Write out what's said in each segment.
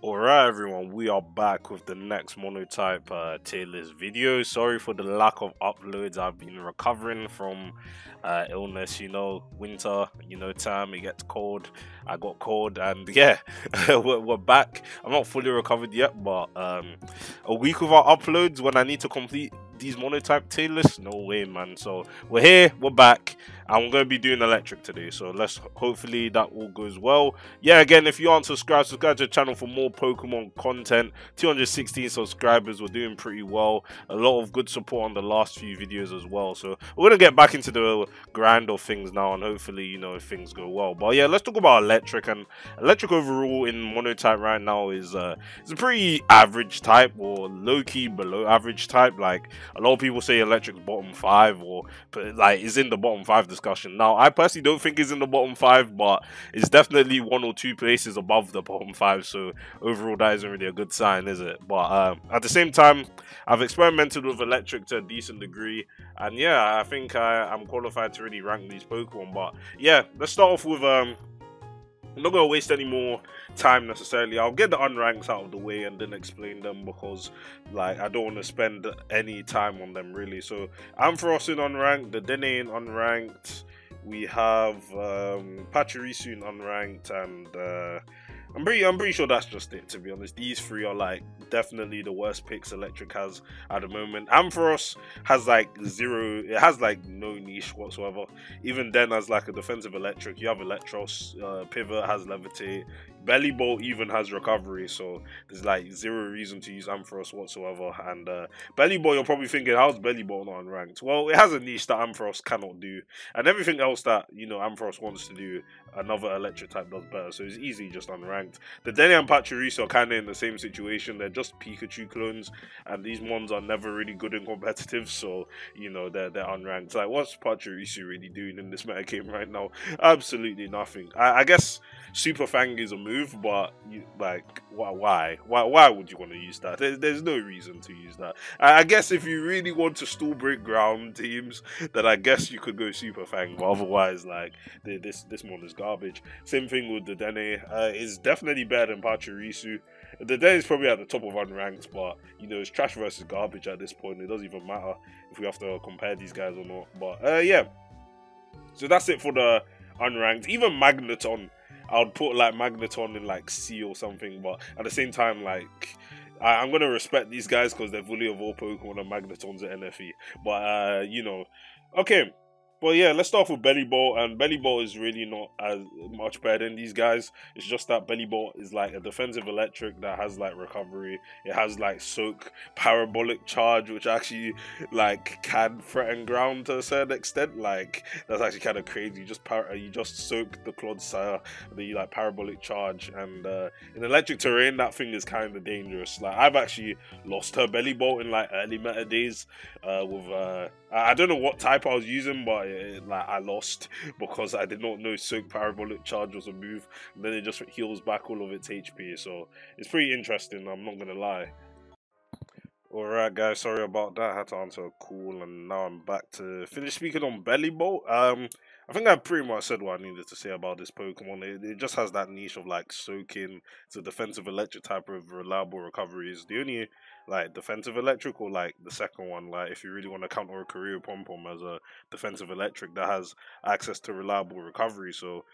Alright everyone, we are back with the next Monotype tier list video. Sorry for the lack of uploads. I've been recovering from illness, winter, time, it gets cold. I got cold and yeah, we're back. I'm not fully recovered yet, but a week without uploads when I need to complete these Monotype tier lists, no way man. So we're here, we're back, and we're going to be doing electric today. So let's hopefully that all goes well. Yeah, again, if you aren't subscribed, subscribe to the channel for more Pokemon content. 216 subscribers, we're doing pretty well. A lot of good support on the last few videos as well. So we're gonna get back into the grind of things now, and hopefully, things go well. But yeah, let's talk about electric. And electric overall in Monotype right now is it's a pretty average type, or low-key below average type. Like a lot of people say electric's bottom 5, or like is in the bottom 5 discussion. Now I personally don't think it's in the bottom 5, but it's definitely one or two places above the bottom 5, so overall that isn't really a good sign, is it? But at the same time, I've experimented with electric to a decent degree, and yeah, I think I'm qualified to really rank these Pokemon. But yeah, let's start off with I'm not gonna waste any more time necessarily. I'll get the unranks out of the way and then explain them, because like I don't want to spend any time on them really. So Ampharos in unranked, the Dene in unranked, we have Pachirisu in unranked, and I'm pretty sure that's just it, to be honest. These three are like definitely the worst picks electric has at the moment. Ampharos has like zero, it has like no niche whatsoever. Even then, as like a defensive electric, you have Electros, Pivot has Levitate, Bellybolt even has recovery, so there's like zero reason to use Ampharos whatsoever. And Bellybolt, you're probably thinking, how's Bellybolt not unranked? Well, it has a niche that Ampharos cannot do, and everything else that Ampharos wants to do, another electric type does better, so it's easy just unranked. The Denny and Pachirisu are kind of in the same situation. They're just Pikachu clones, and these ones are never really good in competitive, so they're unranked. Like, what's Pachirisu really doing in this meta game right now? Absolutely nothing. I guess Super Fang is a move, but why would you want to use that? There's no reason to use that. I guess if you really want to stall break ground teams, then I guess you could go Super Fang, but otherwise, like, this one is garbage. Same thing with the Dene. It's definitely better than Pachirisu. The Dene is probably at the top of unranked, but it's trash versus garbage at this point. It doesn't even matter if we have to compare these guys or not. But yeah, so that's it for the unranked. Even Magneton, I would put like Magneton in like C or something, but at the same time, like, I'm gonna respect these guys because they're fully of all Pokemon, and Magneton's at NFE. But okay. Well, yeah, let's start off with Bellybolt, and Bellybolt is really not as much better than these guys. It's just that Bellybolt is like a defensive electric that has like recovery. It has like soak, parabolic charge, which actually like can threaten ground to a certain extent. Like, that's actually kind of crazy. You just soak the Clodsire, then you like parabolic charge, and in electric terrain that thing is kind of dangerous. Like, I've actually lost her Bellybolt in like early meta days with I don't know what type I was using, but like I lost because I did not know Soak Parabolic Charge was a move, and then it just heals back all of its HP. So it's pretty interesting, I'm not gonna lie. Alright guys, sorry about that. I had to answer a call, and now I'm back to finish speaking on Bellybolt. I think I pretty much said what I needed to say about this Pokemon. It just has that niche of like soaking. It's a defensive electric type of reliable recovery. Is the only like defensive electric, or like the second one, like if you really want to counter a career Pom Pom as a defensive electric that has access to reliable recovery. So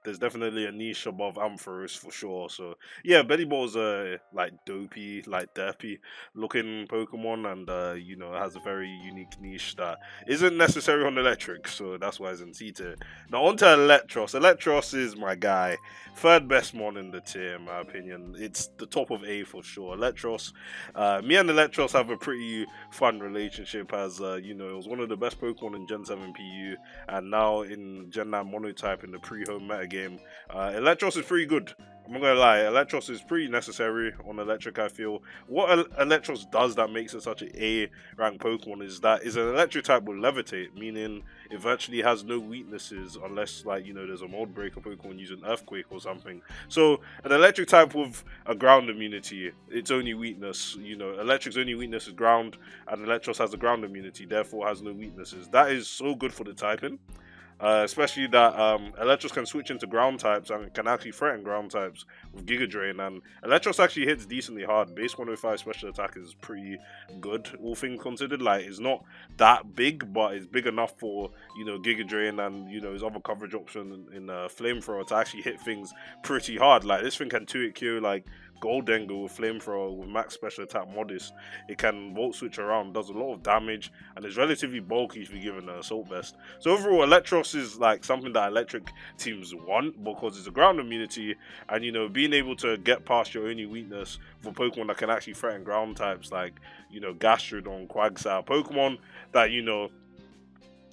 there's definitely a niche above Ampharos for sure. So yeah, Bellyball's a like dopey, like derpy looking Pokemon, and it has a very unique niche that isn't necessary on electric, so that's why it's in C tier. Now on to Electros. Electros is my guy, third best mon in the tier in my opinion. It's the top of A for sure. Electros, me and Electros have a pretty fun relationship, as it was one of the best Pokemon in Gen 7 PU, and now in Gen 9 Monotype in the pre-home meta game. Electros is pretty good. I'm not gonna lie, Electros is pretty necessary on electric, I feel. What Electros does that makes it such an A-ranked Pokemon is that it's an electric type with Levitate, meaning it virtually has no weaknesses unless, like, there's a mold breaker Pokemon using Earthquake or something. So, an electric type with a ground immunity, its only weakness, electric's only weakness is ground, and Electros has a ground immunity, therefore has no weaknesses. That is so good for the typing. Especially that Electros can switch into ground types and can actually threaten ground types with Giga Drain. And Electros actually hits decently hard. Base 105 special attack is pretty good, all things considered. Like, it's not that big, but it's big enough for, you know, Giga Drain and, you know, his other coverage option in Flamethrower to actually hit things pretty hard. Like, this thing can 2-hit KO, like, Goldengo with Flamethrower with max special attack modest. It can volt switch around, does a lot of damage, and is relatively bulky if you're given an assault vest. So overall, Electros is like something that electric teams want because it's a ground immunity, and you know, being able to get past your only weakness for Pokemon that can actually threaten ground types like, you know, Gastrodon, Quagsire, Pokemon that, you know,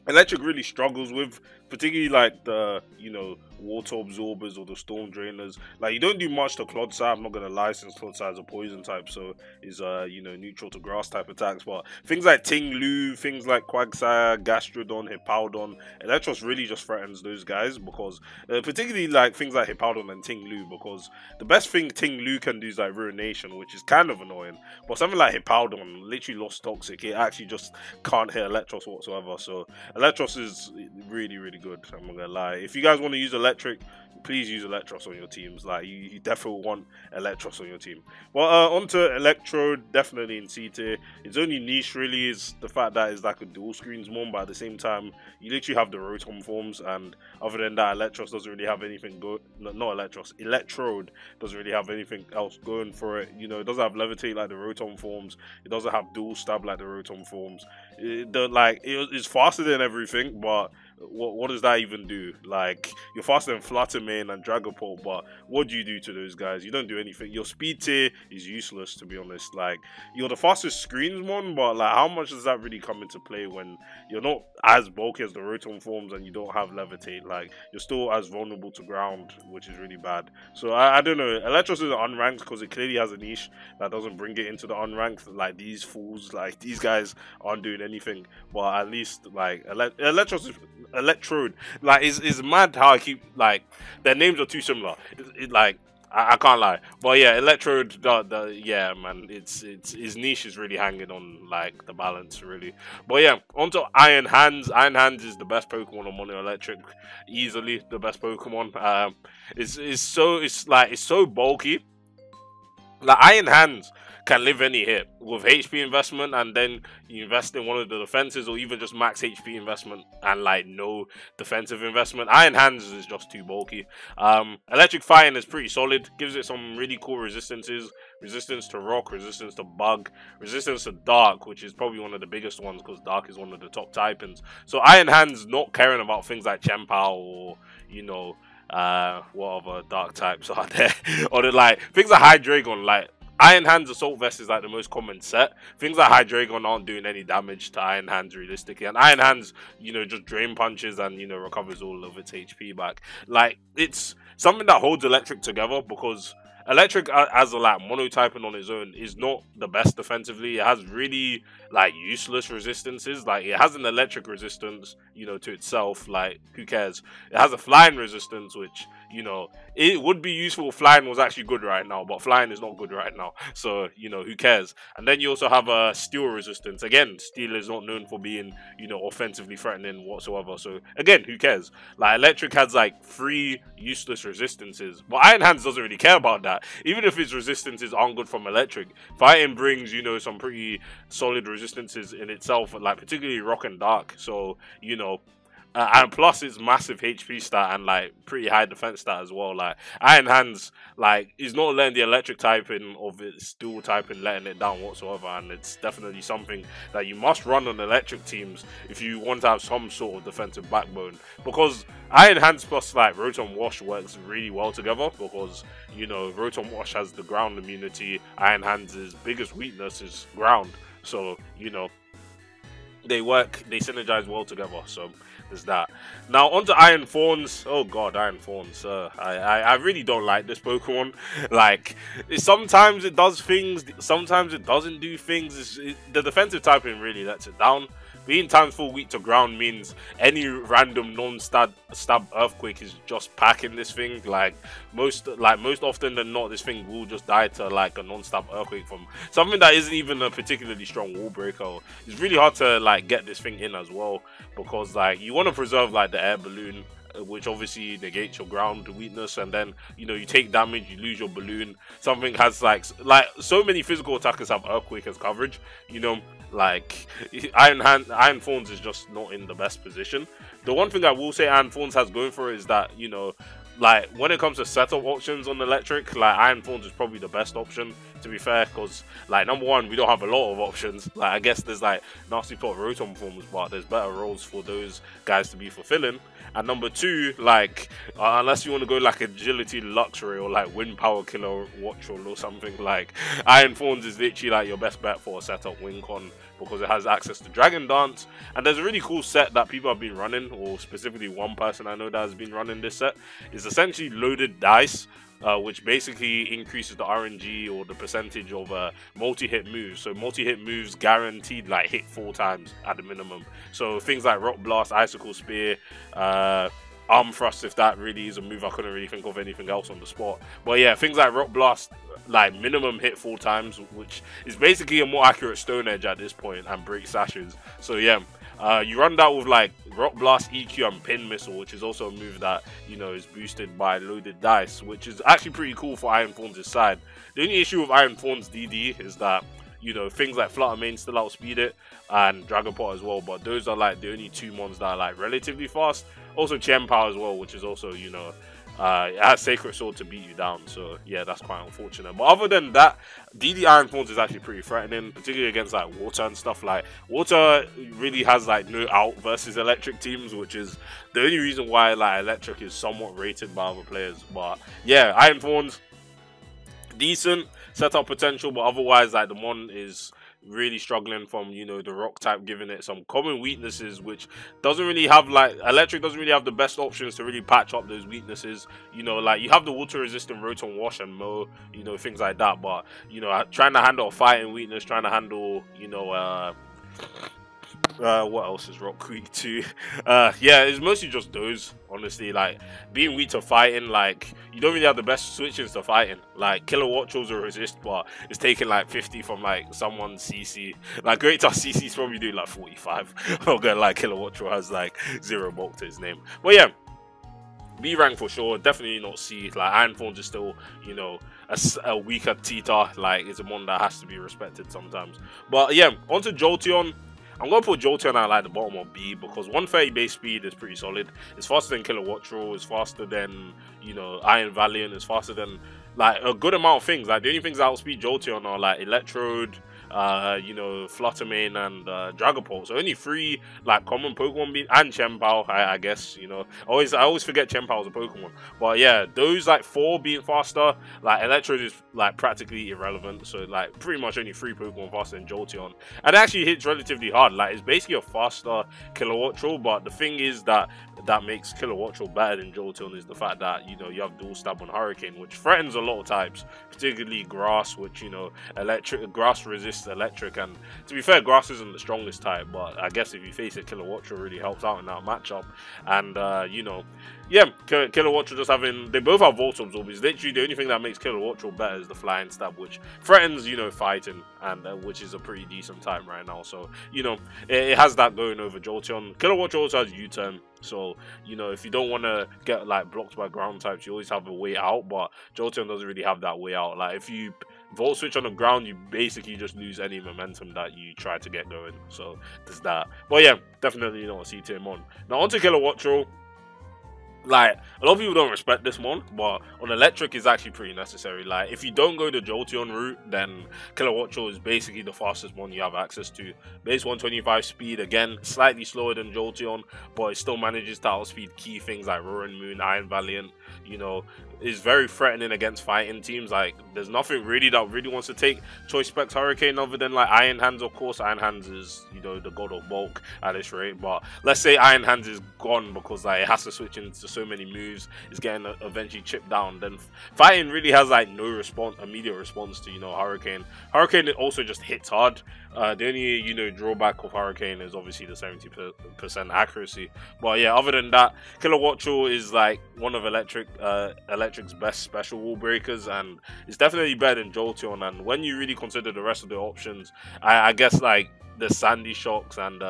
Electric really struggles with, particularly like the, you know, water absorbers or the storm drainers. Like, you don't do much to Clodsire, I'm not gonna lie, since Clodsire is a poison type, so is you know, neutral to grass type attacks. But things like Ting-Lu, things like Quagsire, Gastrodon, Hippowdon, Electros really just threatens those guys because particularly like things like Hippowdon and Ting-Lu, because the best thing Ting-Lu can do is like Ruination, which is kind of annoying. But something like Hippowdon literally lost Toxic, it actually just can't hit Electros whatsoever. So Electros is really, really good, I'm not gonna lie. If you guys want to use Electric, please use Electros on your teams. Like, you definitely want Electros on your team. Well, onto Electrode, definitely in C tier. Its only niche really is the fact that it's like a dual screens mon, but at the same time, you literally have the Rotom forms, and other than that, Electros doesn't really have anything good. No, not Electros, Electrode doesn't really have anything else going for it. You know, it doesn't have Levitate like the Rotom forms. It doesn't have dual stab like the Rotom forms. It's faster than everything, but what does that even do? Like, you're faster than Fluttermane and Dragapult, but what do you do to those guys? You don't do anything. Your speed tier is useless, to be honest. Like, you're the fastest screens one, but like, how much does that really come into play when you're not as bulky as the Rotom forms and you don't have Levitate? Like, you're still as vulnerable to ground, which is really bad. So I don't know. Electros is unranked because it clearly has a niche that doesn't bring it into the unranked. Like, these fools, like, these guys aren't doing anything. But at least, like, Electros is Electrode, like, is mad how I keep, like, their names are too similar. Like, I can't lie, but yeah, Electrode, yeah, man, it's his niche is really hanging on like the balance, really. But yeah, onto Iron Hands. Iron Hands is the best Pokemon on Mono Electric, easily the best Pokemon. It's so bulky. Like, Iron Hands can live any hit with HP investment, and then you invest in one of the defenses, or even just max HP investment and like no defensive investment. Iron Hands is just too bulky. Electric Fighting is pretty solid, gives it some really cool resistances. Resistance to rock, resistance to bug, resistance to dark, which is probably one of the biggest ones because dark is one of the top typings. So Iron Hands not caring about things like Chempao or, you know, what other dark types are there? Or the, like, things like Hydreigon, like Iron Hands Assault Vest is like the most common set. Things like Hydreigon aren't doing any damage to Iron Hands realistically, and Iron Hands, you know, just drain punches and, you know, recovers all of its HP back. Like, it's something that holds Electric together, because Electric as a like monotyping on its own is not the best defensively. It has really like useless resistances. Like, it has an electric resistance, you know, to itself. Like, who cares? It has a flying resistance, which, you know, it would be useful if flying was actually good right now, but flying is not good right now. So, you know, who cares? And then you also have a steel resistance. Again, steel is not known for being, you know, offensively threatening whatsoever. So again, who cares? Like, Electric has like 3 useless resistances, but Iron Hands doesn't really care about that. Even if its resistances aren't good from Electric, Fighting brings, you know, some pretty solid resistances in itself, like particularly Rock and Dark. So, you know, and plus its massive HP stat and like pretty high defense stat as well. Like, Iron Hands, like, is not letting the electric typing of its dual typing letting it down whatsoever, and it's definitely something that you must run on electric teams if you want to have some sort of defensive backbone, because Iron Hands plus like Rotom Wash works really well together, because, you know, Rotom Wash has the ground immunity. Iron Hands' biggest weakness is ground, so, you know, they synergize well together. So there's that. Now onto Iron Thorns. Oh god, Iron Thorns. I really don't like this Pokemon. Like, sometimes it does things, sometimes it doesn't do things. The defensive typing really lets it down. being times 4 weak to ground means any random non-stab earthquake is just packing this thing. Like most often than not, this thing will just die to like a non-stab earthquake from something that isn't even a particularly strong wall breaker. It's really hard to like get this thing in as well, because like you want to preserve like the air balloon, which obviously negates your ground weakness, and then you know you take damage, you lose your balloon. Something has like so many physical attackers have earthquake as coverage, you know, like Iron Thorns is just not in the best position. The one thing I will say Iron Thorns has going for it is that, you know, like when it comes to setup options on electric, like Iron Thorns is probably the best option, to be fair, because like number one, we don't have a lot of options. Like I guess there's like nasty plot rotom forms, but there's better roles for those guys to be fulfilling. And number two, like unless you want to go like agility luxury or like wind power killer watch or something, like Iron Thorns is literally like your best bet for a setup win con, because it has access to Dragon Dance. And there's a really cool set that people have been running, or specifically one person I know that has been running this set. It's essentially loaded dice, which basically increases the RNG or the percentage of multi-hit moves. So multi-hit moves guaranteed like hit 4 times at the minimum. So things like Rock Blast, Icicle Spear, Arm Thrust, if that really is a move. I couldn't really think of anything else on the spot. But yeah, things like Rock Blast, like minimum hit 4 times, which is basically a more accurate Stone Edge at this point, and break sashes. So yeah, you run that with like Rock Blast, EQ, and Pin Missile, which is also a move that, you know, is boosted by loaded dice, which is actually pretty cool for Iron Thorns' side. The only issue with Iron Thorns DD is that, you know, things like Flutter Mane still outspeed it, and Dragon Pot as well, but those are like the only 2 mons that are like relatively fast. Also Chen Power as well, which is also, you know, it has Sacred Sword to beat you down. So yeah, that's quite unfortunate. But other than that, DD Iron Thorns is actually pretty threatening, particularly against like water and stuff. Like water really has like no out versus electric teams, which is the only reason why like electric is somewhat rated by other players. But yeah, Iron Thorns, decent setup potential, but otherwise like the mon is really struggling from, you know, the rock type, giving it some common weaknesses, which doesn't really have like electric doesn't really have the best options to really patch up those weaknesses. You know, like you have the water resistant Rotom Wash and Mow, you know, things like that, but you know, trying to handle a fighting weakness, trying to handle, you know, what else is rock weak to? Yeah, it's mostly just those, honestly. Like being weak to fighting, like you don't really have the best switches to fighting. Like Killer Watchels will resist, but it's taking like 50 from like someone's CC. Like Great Tusk CC's probably doing like 45. Okay, like Killer Watchel has like 0 bulk to his name. But yeah, B rank for sure, definitely not C. Like Iron Thorns is still, you know, a weaker Tita. Like it's a mon that has to be respected sometimes. But yeah, onto Jolteon. I'm going to put Jolteon at like the bottom of B, because 130 base speed is pretty solid. It's faster than Killer Watchel, it's faster than, you know, Iron Valiant, it's faster than like a good amount of things. Like the only things that outspeed Jolteon are like Electrode, you know, Flutter Mane, and Dragapult. So only 3 like common Pokemon and Chien-Pao, I guess, you know. I always forget Chien-Pao is a Pokemon. But yeah, those like 4 being faster, like Electrode is like practically irrelevant. So like pretty much only 3 Pokemon faster than Jolteon. And it actually hits relatively hard. Like it's basically a faster Killer Watchel, but the thing is that makes Killer Watchel better than Jolteon is the fact that, you know, you have dual stab on Hurricane, which threatens a lot of types, particularly grass, which, you know, grass resists electric. And to be fair, grass isn't the strongest type, but I guess if you face it, Killer Watchel really helps out in that matchup. And you know, yeah, Killer Watchel just having, they both have Volt Absorb. It's literally the only thing that makes Killer Watchel better is the Flying Stab, which threatens, you know, fighting, and which is a pretty decent type right now. So, you know, it has that going over Jolteon. Killer Watchel also has U-turn. So, you know, if you don't want to get like blocked by ground types, you always have a way out, but Jolteon doesn't really have that way out. Like if you Volt Switch on the ground, you basically just lose any momentum that you try to get going. So there's that. But yeah, definitely not a C tier mon. Now onto Killer Watchel. Like, a lot of people don't respect this mon, but on electric is actually pretty necessary. Like, if you don't go the Jolteon route, then Killer Watchel is basically the fastest mon you have access to. Base 125 speed, again, slightly slower than Jolteon, but it still manages to outspeed key things like Roaring Moon, Iron Valiant, you know, is very threatening against fighting teams. Like, there's nothing really that really wants to take Choice Specs Hurricane other than like Iron Hands. Of course, Iron Hands is, you know, the god of bulk at this rate. But let's say Iron Hands is gone because like it has to switch into so many moves, it's getting eventually chipped down. Then fighting really has like no response, immediate response to, you know, Hurricane. Hurricane also just hits hard. The only, you know, drawback of Hurricane is obviously the 70% accuracy. But yeah, other than that, Kilowattrel is like one of Electric's best special wall breakers, and it's definitely better than Jolteon. And when you really consider the rest of the options, I guess like the Sandy Shocks and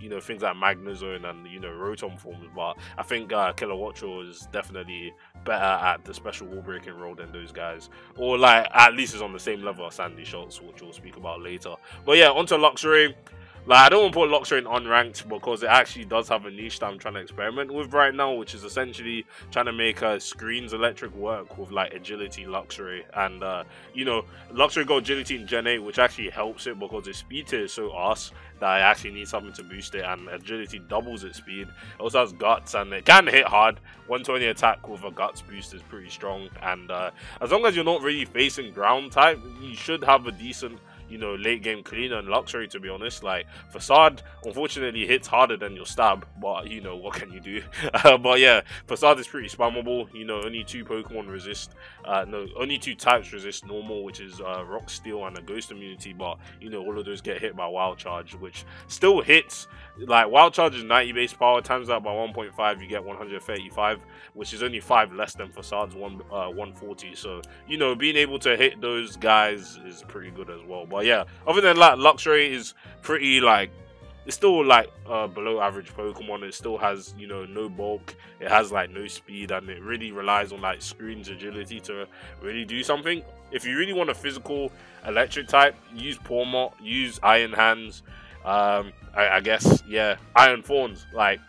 you know, things like Magnezone and, you know, Rotom forms, but I think Kilowattrel is definitely better at the special wall breaking role than those guys, or like at least is on the same level as Sandy Shocks, which we'll speak about later. But yeah, onto Luxray. Like, I don't want to put Luxray in unranked because it actually does have a niche that I'm trying to experiment with right now, which is essentially trying to make Screen's Electric work with like Agility Luxray. And you know, Luxray got Agility in Gen 8, which actually helps it because its speed tier is so arse that I actually need something to boost it, and Agility doubles its speed. It also has Guts, and it can hit hard. 120 attack with a Guts boost is pretty strong, and as long as you're not really facing ground type, you should have a decent, you know, late game cleaner and Luxray, to be honest. Like, Facade unfortunately hits harder than your stab, but you know, what can you do? But yeah, Facade is pretty spammable. You know, only 2 Pokemon resist, no, only 2 types resist normal, which is Rock, Steel, and a Ghost immunity. But you know, all of those get hit by Wild Charge, which still hits. Like, Wild Charge is 90 base power, times that by 1.5, you get 135, which is only 5 less than Facade's 140. So you know, being able to hit those guys is pretty good as well. But yeah, other than that, Luxray is pretty like, it's still like below average Pokemon. It still has, you know, no bulk, it has like no speed, and it really relies on like Screen's Agility to really do something. If you really want a physical electric type, use Pawmot, use Iron Hands, I guess, yeah, Iron Thorns. Like,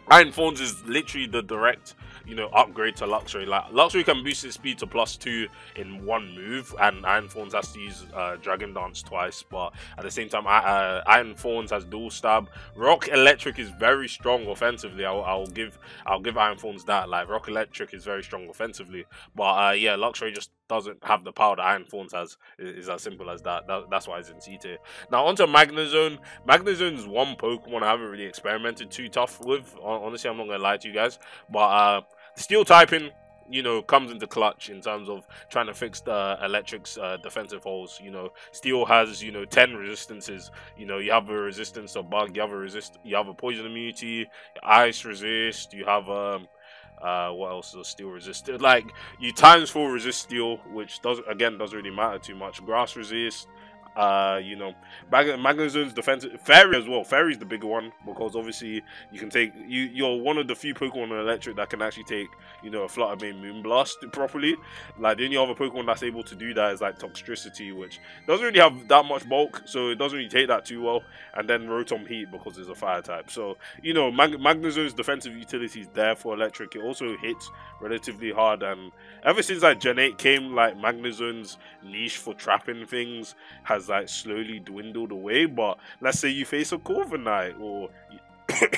Iron Thorns is literally the direct, you know, upgrade to Luxray. Like, Luxray can boost its speed to +2 in one move, and Iron Thorns has to use Dragon Dance twice. But at the same time, Iron Thorns has dual stab. Rock Electric is very strong offensively. I'll give Iron Thorns that. Like, Rock Electric is very strong offensively, but yeah, Luxray just doesn't have the power that Iron Thorns has. Is as simple as that. That's why it's in C tier. Now onto Magnezone. Magnezone is one Pokemon I haven't really experimented too tough with. Honestly, I'm not gonna lie to you guys, but Steel typing, you know, comes into clutch in terms of trying to fix the Electric's defensive holes. You know, Steel has, you know, 10 resistances. You know, you have a resistance to Bug, you have a poison immunity, Ice resist, you have what else is Steel resist? Like, you ×4 resist Steel, which doesn't really matter too much. Grass resist. You know, Magnezone's defensive. Fairy as well. Fairy's the bigger one because obviously you can take, you're one of the few Pokemon on Electric that can actually take, you know, a Fluttermane Moonblast properly. Like, the only other Pokemon that's able to do that is like Toxtricity, which doesn't really have that much bulk, so it doesn't really take that too well. And then Rotom Heat because it's a fire type. So you know, Magnezone's defensive utility is there for Electric. It also hits relatively hard, and ever since like Gen 8 came, like, Magnezone's niche for trapping things has like slowly dwindled away. But let's say you face a Corviknight, or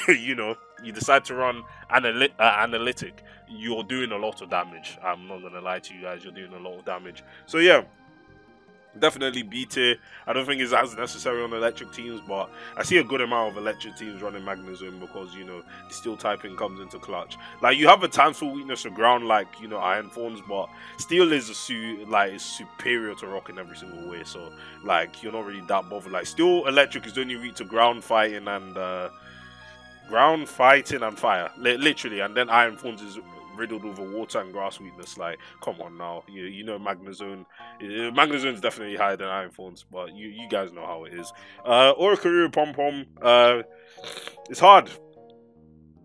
you know, you decide to run Analytic, you're doing a lot of damage. I'm not gonna lie to you guys, you're doing a lot of damage. So yeah, definitely B tier. I don't think it's as necessary on Electric teams, but I see a good amount of Electric teams running Magnezone because, you know, the Steel typing comes into clutch. Like, you have a Tanful weakness to ground, like, you know, Iron Thorns, but Steel is is superior to Rock in every single way. So like, you're not really that bothered. Like, Steel Electric is only weak to ground fighting and fire, literally, and then Iron Thorns is riddled with a water and grass weakness. Like, come on now, you know, Magnezone is definitely higher than Iron Thorns, but you guys know how it is. Oricorio Pom-Pom, it's hard.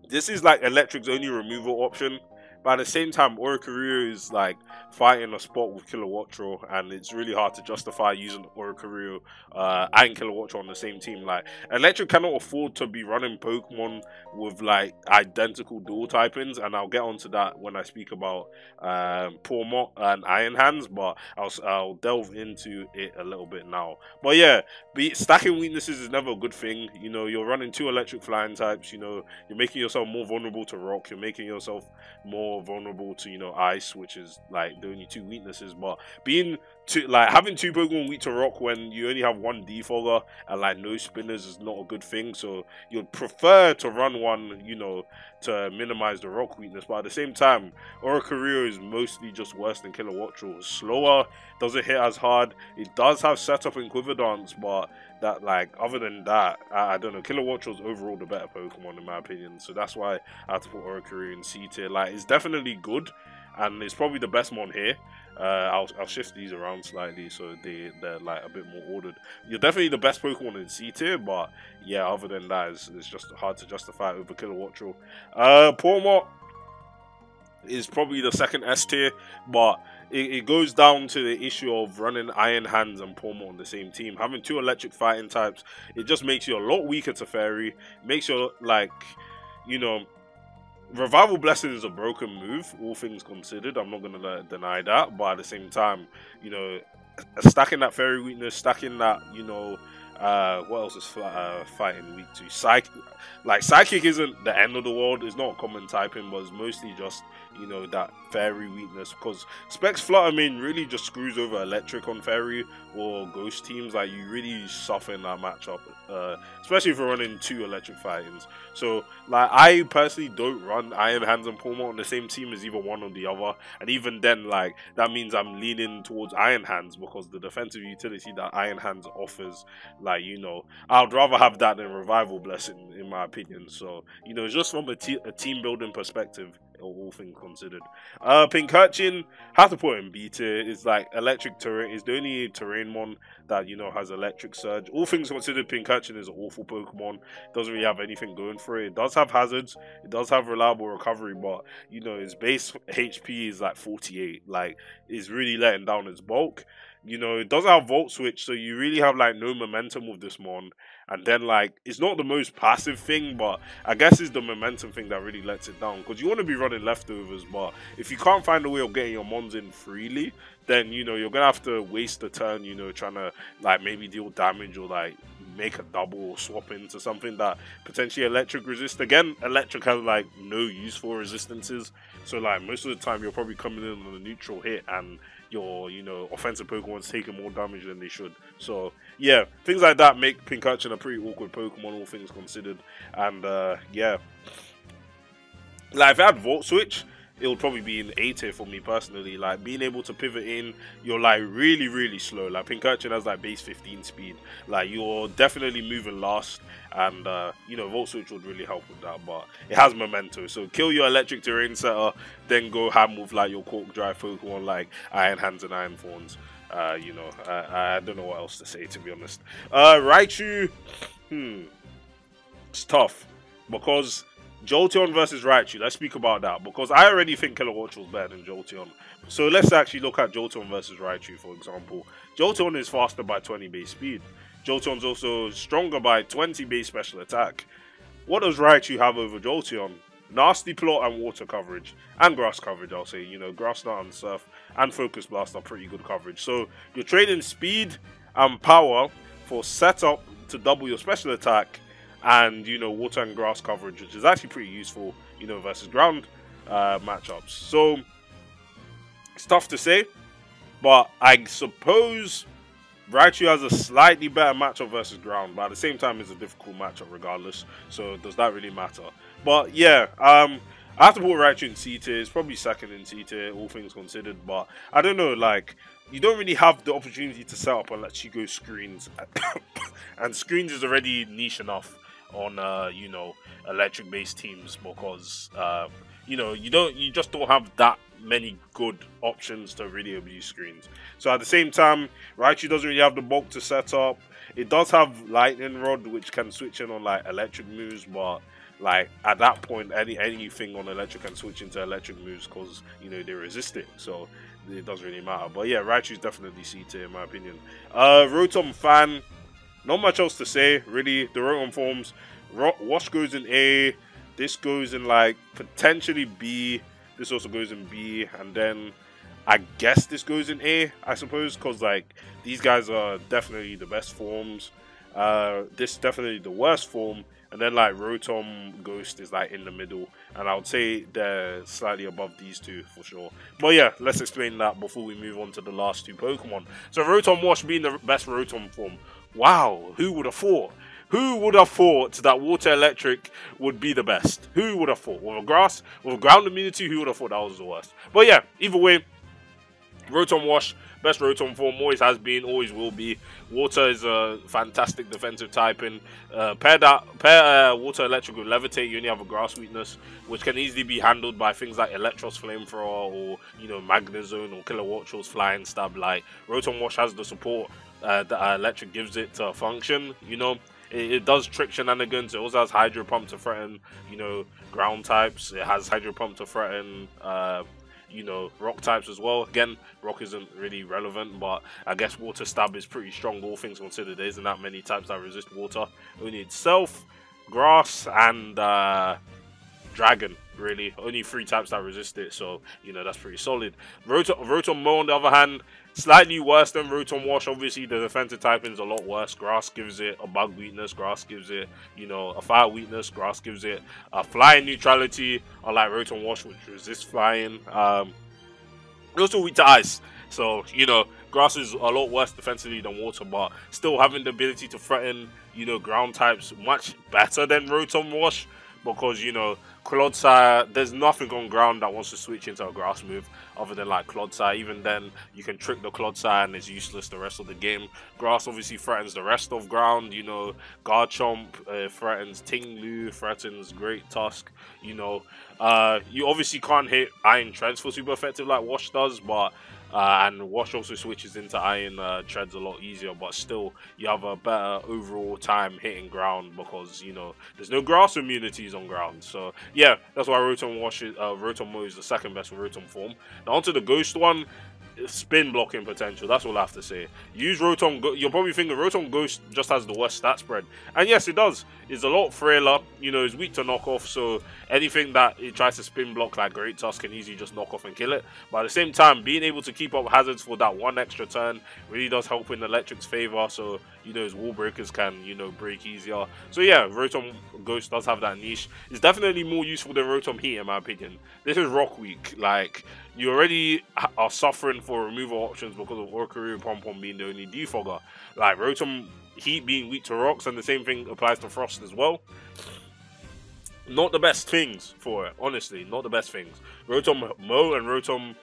This is like Electric's only removal option, but at the same time, Oricorio is like fighting a spot with Kilowattrel, and it's really hard to justify using Oricorio and Kilowattrel on the same team. Like, Electric cannot afford to be running Pokemon with like identical dual typings, and I'll get onto that when I speak about Pawmot and Iron Hands, but I'll delve into it a little bit now. But yeah, stacking weaknesses is never a good thing. You know, you're running 2 Electric flying types, you know, you're making yourself more vulnerable to Rock, you're making yourself more more vulnerable to, you know, ice, which is like the only two weaknesses. But being having two Pokemon weak to rock when you only have one defogger and like no spinners is not a good thing. So you'd prefer to run one, you know, to minimize the rock weakness. But at the same time, Oricorio is mostly just worse than Kilowattrel. It's slower, doesn't hit as hard. It does have setup in Quiver Dance, but that, like, other than that, I don't know. Kilowattrel's overall the better Pokemon in my opinion. So that's why I have to put Oricorio in C tier. Like, it's definitely good, and it's probably the best one here. I'll shift these around slightly so they're like a bit more ordered. You're definitely the best Pokemon in C tier, but yeah, other than that, it's just hard to justify it over Kilowattrel. Pawmot is probably the second S tier, but it goes down to the issue of running Iron Hands and Pawmot on the same team. Having two electric fighting types, it just makes you a lot weaker to Fairy. Makes you, like, you know, Revival Blessing is a broken move, all things considered. I'm not going to deny that. But at the same time, you know, stacking that Fairy weakness, stacking that, you know, what else is fighting weak to? Psychic isn't the end of the world. It's not common typing, but it's mostly just, you know, that Fairy weakness. Because Specs Flutter Mane really just screws over Electric on Fairy or Ghost teams. Like, you really suffer in that matchup, especially if you're running two Electric fightings. So, like, I personally don't run Iron Hands and Pawmot on the same team as either one or the other. And even then, like, that means I'm leaning towards Iron Hands because the defensive utility that Iron Hands offers, like, you know, I'd rather have that than Revival Blessing, in my opinion. So, you know, just from a team building perspective, all things considered. Pincurchin, have to put in B tier. It's like electric terrain. It's the only terrain one that, you know, has electric surge. All things considered, Pincurchin is an awful Pokemon. Doesn't really have anything going for it. It does have hazards. It does have reliable recovery, but, you know, its base HP is like 48. Like, it's really letting down its bulk. You know, it doesn't have Volt Switch, so you really have, like, no momentum with this mon. And then, like, it's not the most passive thing, but I guess it's the momentum thing that really lets it down. Because you want to be running leftovers, but if you can't find a way of getting your mons in freely, then, you know, you're going to have to waste a turn, you know, trying to, like, maybe deal damage or, like, make a double or swap into something that potentially electric resist. Again, electric has, like, no useful resistances. So, like, most of the time you're probably coming in on a neutral hit and your, you know, offensive Pokemon's taking more damage than they should. So, yeah, things like that make Pincurchin a pretty awkward Pokemon, all things considered. And, yeah. Like, if I had Volt Switch, it would probably be in A tier for me personally. Like, being able to pivot in, you're, like, really, really slow. Like, Pincurchin has, like, base 15 speed. Like, you're definitely moving last. And, you know, Volt Switch would really help with that. But it has memento. So, kill your electric terrain setter, then go ham with, like, your Cork Drive Pokemon, like Iron Hands and Iron Thorns. You know, I don't know what else to say, to be honest. Raichu, it's tough. Because Jolteon versus Raichu, let's speak about that. Because I already think Kilowattrel is better than Jolteon. So let's actually look at Jolteon versus Raichu, for example. Jolteon is faster by 20 base speed. Jolteon's also stronger by 20 base special attack. What does Raichu have over Jolteon? Nasty Plot and water coverage. And grass coverage, I'll say. You know, Grass Knot and Surf and Focus Blast are pretty good coverage. So you're trading speed and power for setup to double your special attack and, you know, water and grass coverage, which is actually pretty useful, you know, versus ground matchups. So it's tough to say, but I suppose Raichu has a slightly better matchup versus ground, but at the same time it's a difficult matchup regardless, so does that really matter? But yeah, I have to put Raichu in C tier. It's probably second in C tier, all things considered, but I don't know, like, you don't really have the opportunity to set up unless you go screens, and screens is already niche enough on, you know, electric-based teams because, you know, you just don't have that many good options to really abuse screens. So at the same time, Raichu doesn't really have the bulk to set up. It does have Lightning Rod, which can switch in on, like, electric moves, but, like, at that point, anything on electric can switch into electric moves because, you know, they resist it. So it doesn't really matter. But yeah, Raichu's definitely C tier in my opinion. Rotom Fan, not much else to say, really. The Rotom forms, Wash goes in A, this goes in, like, potentially B, this also goes in B, and then I guess this goes in A, I suppose, because, like, these guys are definitely the best forms. This is definitely the worst form, and then like Rotom Ghost is like in the middle, and I would say they're slightly above these two for sure. But yeah, let's explain that before we move on to the last two Pokemon. So Rotom Wash being the best Rotom form. Wow, who would have thought? Who would have thought that Water Electric would be the best? Who would have thought? With a grass, with a ground immunity, who would have thought that was the worst? But yeah, either way, Rotom Wash, best Rotom form, always has been, always will be. Water is a fantastic defensive typing. Pair Water Electric with Levitate, you only have a grass weakness, which can easily be handled by things like Electros Flamethrower or, you know, Magnezone or Killer Watchell's Flying Stab. Like, Rotom Wash has the support that Electric gives it to function, you know. It does trick shenanigans. It also has Hydro Pump to threaten, you know, ground types. It has Hydro Pump to threaten, you know, rock types as well. Again, rock isn't really relevant, but I guess Water Stab is pretty strong, all things considered. There isn't that many types that resist water. Only itself, grass, and dragon, really. Only 3 types that resist it, so, you know, that's pretty solid. Rotom Mow, on the other hand, slightly worse than Rotom Wash. Obviously, the defensive typing is a lot worse. Grass gives it a bug weakness. Grass gives it, you know, a fire weakness. Grass gives it a flying neutrality, unlike Rotom Wash, which resists flying. Also weak to ice. So, you know, grass is a lot worse defensively than water, but still having the ability to threaten, you know, ground types much better than Rotom Wash. Because, you know, Clodsire, there's nothing on ground that wants to switch into a grass move other than like Clodsire. Even then, you can trick the Clodsire and it's useless the rest of the game. Grass obviously threatens the rest of ground, you know. Garchomp threatens Tinglu, threatens Great Tusk, you know. You obviously can't hit Iron Treads for super effective like Wash does, but and Wash also switches into Iron Treads a lot easier, but still you have a better overall time hitting ground because, you know, there's no grass immunities on ground. So yeah, that's why Rotom Mow is the second best Rotom form. Now onto the Ghost one. Spin blocking potential, that's all I have to say. Use Rotom, you're probably thinking Rotom Ghost just has the worst stat spread, and yes it does. It's a lot frailer, you know, it's weak to knock off, so anything that it tries to spin block like Great Tusk can easily just knock off and kill it. But at the same time, being able to keep up hazards for that one extra turn really does help in Electric's favor, so, you know, his wall breakers can, you know, break easier. So yeah, Rotom Ghost does have that niche. It's definitely more useful than Rotom Heat in my opinion. This is Rock Week, like, you already are suffering for removal options because of Orichalcum and Pom Pom being the only defogger. Like Rotom Heat being weak to rocks, and the same thing applies to Frost as well. Not the best things for it, honestly, not the best things. Rotom Mow and Rotom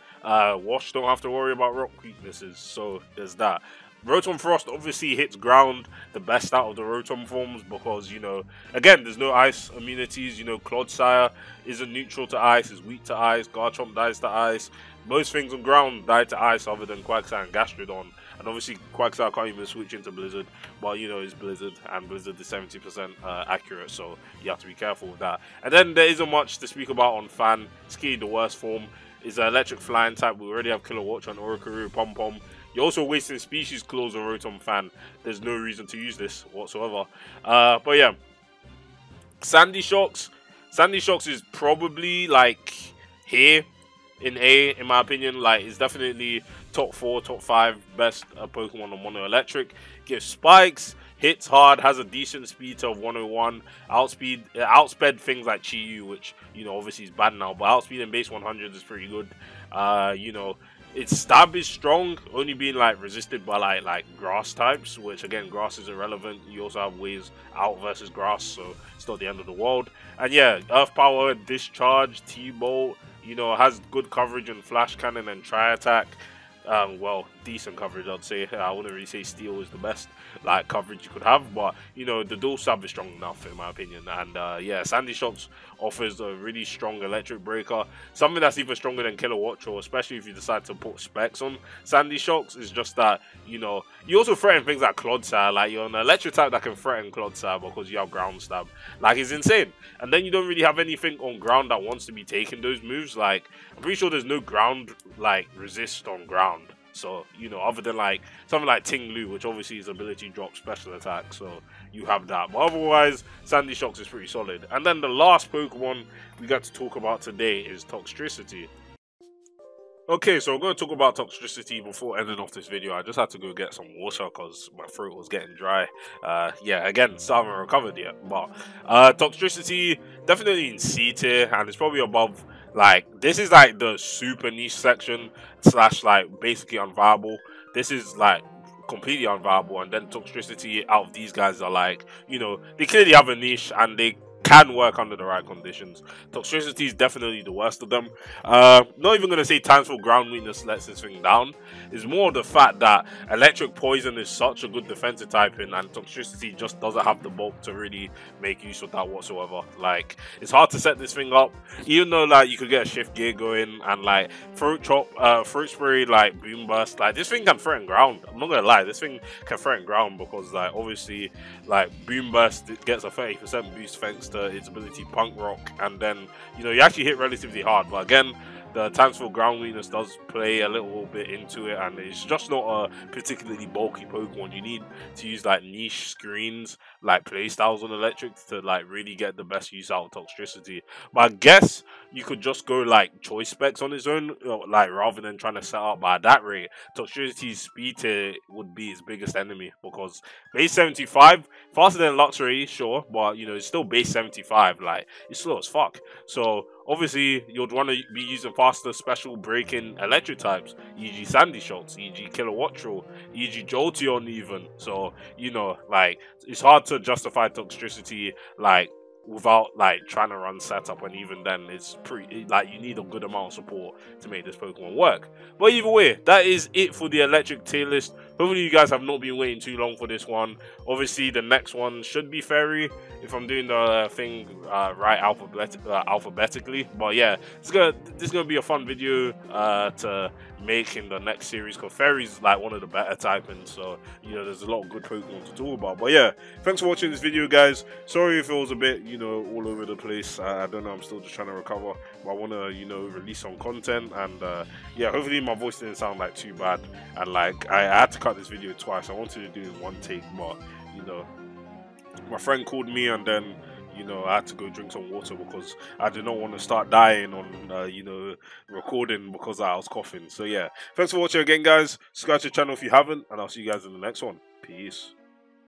Wash don't have to worry about rock weaknesses, so there's that. Rotom Frost obviously hits ground the best out of the Rotom forms because, you know, again, there's no ice immunities. You know, Clodsire isn't neutral to ice, is weak to ice. Garchomp dies to ice. Most things on ground die to ice other than Quagsire and Gastrodon. And obviously, Quagsire can't even switch into Blizzard. But, you know, it's Blizzard, and Blizzard is 70% accurate, so you have to be careful with that. And then there isn't much to speak about on Fan. Ski, the worst form, is an electric flying type. We already have Killer Watch on Orichalcum, Pom Pom. You're also wasting species claws on Rotom Fan. There's no reason to use this whatsoever. But yeah, Sandy Shocks. Sandy Shocks is probably like here in A, in my opinion. Like, it's definitely top 4, top 5 best Pokemon on Mono Electric. Gives spikes, hits hard, has a decent speed of 101. Outsped things like Chi-Yu, which, you know, obviously is bad now, but outspeed in base 100 is pretty good. You know, its stab is strong, only being like resisted by like grass types, which again, grass is irrelevant. You also have ways out versus grass, so it's not the end of the world. And yeah, Earth Power, Discharge, T-Bolt, you know, has good coverage in Flash Cannon and Tri-Attack. Well, decent coverage, I'd say. I wouldn't really say Steel is the best like coverage you could have, but you know, the dual stab is strong enough in my opinion. And yeah, Sandy Shocks offers a really strong electric breaker, something that's even stronger than Killer Watch, or especially if you decide to put specs on Sandy Shocks. Is just that, you know, you also threaten things like Clodsire. Like, you're an electric type that can threaten Clodsire because you have ground stab. Like, it's insane. And then you don't really have anything on ground that wants to be taking those moves. Like, I'm pretty sure there's no ground like resist on ground. So, you know, other than like something like Ting Lu, which obviously is ability drop special attack, so you have that. But otherwise, Sandy Shocks is pretty solid. And then the last Pokemon we got to talk about today is Toxtricity. Okay, so we're going to talk about toxicity before ending off this video. I just had to go get some water because my throat was getting dry. Yeah, again, still haven't recovered yet. But toxicity, definitely in C tier, and it's probably above, like, this is like the super niche section, slash, like, basically unviable. This is, like, completely unviable, and then toxicity out of these guys are, like, they clearly have a niche, and they can work under the right conditions. Toxicity is definitely the worst of them. Not even gonna say times for ground weakness lets this thing down. It's more the fact that electric poison is such a good defensive typing, and toxicity just doesn't have the bulk to really make use of that whatsoever. Like, it's hard to set this thing up, even though like you could get a shift gear going and like fruit spray, like boom burst. Like, this thing can threaten ground. I'm not gonna lie, this thing can threaten ground because like obviously like boom burst, it gets a 30% boost thanks to its ability punk rock, and then you actually hit relatively hard. But again, the times for ground weakness does play a little bit into it, and it's just not a particularly bulky Pokemon. You need to use like niche screens, like playstyles on electric to like really get the best use out of toxicity. But I guess you could just go like choice specs on its own, like rather than trying to set up. By that rate, toxicity's speed tier would be its biggest enemy because base 75 faster than Luxray, sure, but it's still base 75. Like, it's slow as fuck. So obviously you'd want to be using faster special breaking electric types, e.g. Sandy Shots, e.g. Kilowattrel, e.g. Jolteon even. So like, it's hard to justify toxicity like without like trying to run setup, and even then it's pretty like you need a good amount of support to make this Pokemon work. But either way, that is it for the electric tier list. Hopefully you guys have not been waiting too long for this one. Obviously the next one should be Fairy if I'm doing the thing right alphabetically. But yeah, this is gonna be a fun video to make in the next series because Fairy's like one of the better typings, so there's a lot of good Pokemon to talk about. But yeah, thanks for watching this video, guys. Sorry if it was a bit all over the place. I don't know, I'm still just trying to recover, but I want to release some content, and yeah, hopefully my voice didn't sound like too bad, and like I had to cut this video twice. I wanted to do it in one take, but my friend called me, and then I had to go drink some water because I did not want to start dying on recording because I was coughing. So yeah, thanks for watching again, guys. Subscribe to the channel if you haven't, and I'll see you guys in the next one. Peace.